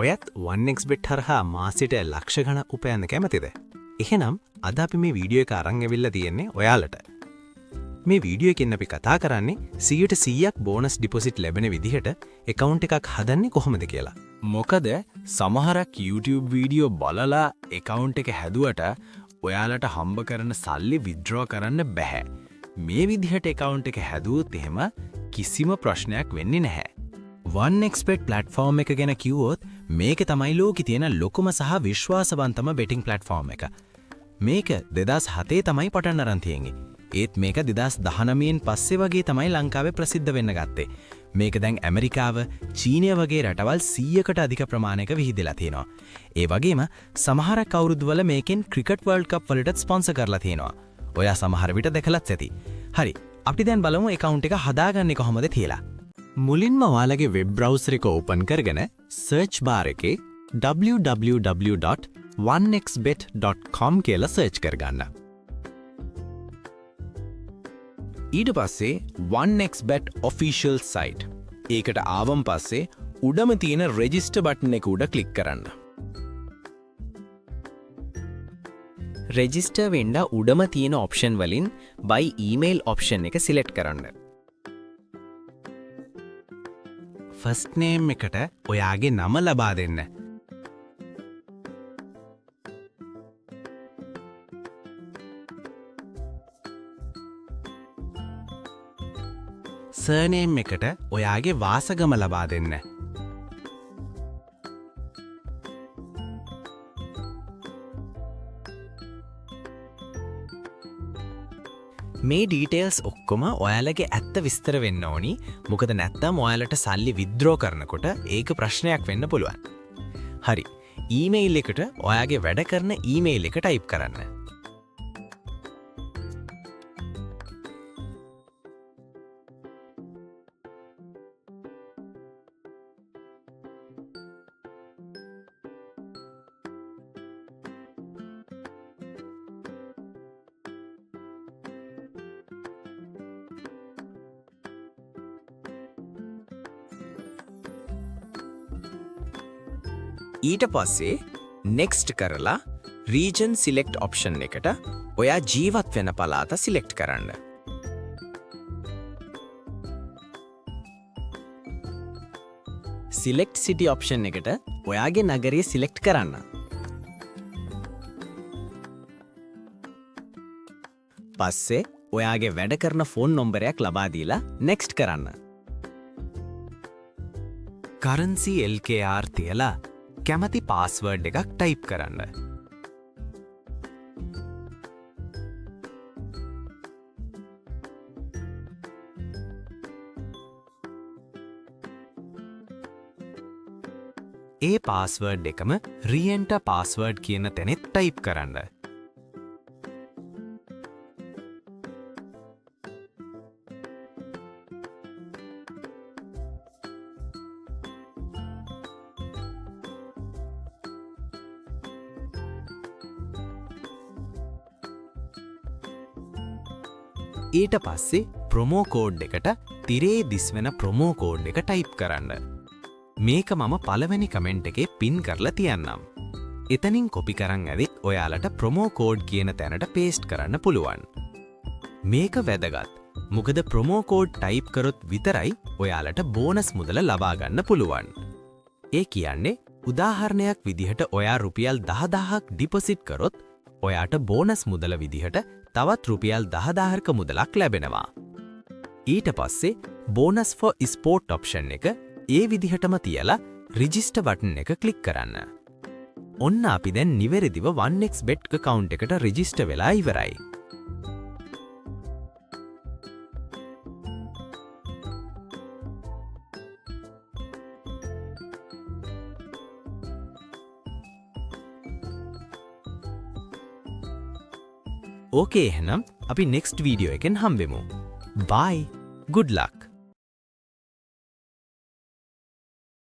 ඔයත් 1xbet හරහා මාසෙට ලක්ෂ ගණන් උපයන්න කැමතිද? එහෙනම් අද අපි මේ වීඩියෝ එක අරන් ඇවිල්ලා තියෙන්නේ ඔයාලට. මේ වීඩියෝ එකෙන් අපි කතා කරන්නේ 100%ක් බෝනස් ඩිපොසිට් ලැබෙන විදිහට account එකක් හදන්නේ කොහොමද කියලා. මොකද සමහරක් YouTube වීඩියෝ බලලා account එක හැදුවට ඔයාලට හම්බ කරන සල්ලි withdraw කරන්න බැහැ. මේ විදිහට account එක හැදුවොත් එහෙම කිසිම ප්‍රශ්නයක් වෙන්නේ නැහැ. 1xbet platform එක ගැන කිව්වොත් මේක තමයි ලෝකේ තියෙන ලොකුම සහ විශ්වාසවන්තම betting platform එක. මේක 2007 තමයි පටන් අරන් තියෙන්නේ. ඒත් මේක 2019න් පස්සේ වගේ තමයි ලංකාවේ ප්‍රසිද්ධ වෙන්න ගත්තේ. මේක දැන් ඇමරිකාව, චීනය වගේ රටවල් 100කට අධික ප්‍රමාණයක විහිදෙලා තියෙනවා. ඒ වගේම සමහරක් අවුරුද්දවල මේකෙන් ක්‍රිකට් වර්ල්ඩ් කප් වලටත් ස්පොන්සර් කරලා තියෙනවා. ඔයා සමහර විට දැකලත් ඇති. හරි, අපි දැන් බලමු account එක හදාගන්නේ කොහොමද කියලා. මුලින්ම ඔයාලගේ වෙබ් බ්‍රවුසර් එක ඕපන් කරගෙන සර්ච් බාර් එකේ www.1xbet.com කියලා සර්ච් කරගන්න. ඊට පස්සේ 1xbet official site. ඒකට ආවම පස්සේ උඩම තියෙන register button එක උඩ ක්ලික් කරන්න. රෙජිස්ටර් වෙන්න උඩම තියෙන ඔප්ෂන් වලින් by email ඔප්ෂන් එක සිලෙක්ට් කරන්න. ෆස්ට් නේම් එකට ඔයාගේ නම ලබා දෙන්න. සර්නේම් එකට ඔයාගේ වාසගම ලබා දෙන්න. මේ ඩීටේල්ස් ඔක්කොම ඔයාලගේ ඇත්ත විස්තර වෙන්න ඕනි. මොකද නැත්තම් ඔයාලට සල්ලි විත්ඩ්‍රෝ කරනකොට ඒක ප්‍රශ්නයක් වෙන්න පුළුවන්. හරි. ඊමේල් එකට ඔයාගේ වැඩ කරන ඊමේල් එක ටයිප් කරන්න. ඊට පස්සේ next කරලා region select option එකට ඔයා ජීවත් වෙන පළාත select කරන්න. select city option එකට ඔයාගේ නගරය select කරන්න. පස්සේ ඔයාගේ වැඩ කරන ෆෝන් නම්බරයක් ලබා දීලා next කරන්න. currency LKR තියලා කැමති පාස්වර්ඩ් එකක් ටයිප් කරන්න. ඒ පාස්වර්ඩ් එකම re-enter password කියන තැනෙත් ටයිප් කරන්න. ඊට පස්සේ ප්‍රොමෝ කෝඩ් එකට තිරේ දිස්වෙන ප්‍රොමෝ කෝඩ් එක ටයිප් කරන්න. මේක මම පළවෙනි කමෙන්ට් එකේ පින් කරලා තියන්නම්. එතනින් කොපි කරන් ඇවිත් ඔයාලට ප්‍රොමෝ කෝඩ් කියන තැනට පේස්ට් කරන්න පුළුවන්. මේක වැදගත්. මොකද ප්‍රොමෝ කෝඩ් ටයිප් කරොත් විතරයි ඔයාලට බෝනස් මුදල ලබා ගන්න පුළුවන්. ඒ කියන්නේ උදාහරණයක් විදිහට ඔයා රුපියල් 10000ක් ඩිපොසිට් කරොත් ඔයාට බෝනස් මුදල විදිහට තවත් රුපියල් 10000ක මුදලක් ලැබෙනවා. ඊට පස්සේ bonus for sport option එක ඒ විදිහටම තියලා register button එක ක්ලික් කරන්න. ඔන්න අපි දැන් නිවැරදිව 1xbet account එකට register වෙලා ඉවරයි. ඕකේ එහෙනම් අපි next video එකෙන් හම්බෙමු. Bye. Good luck.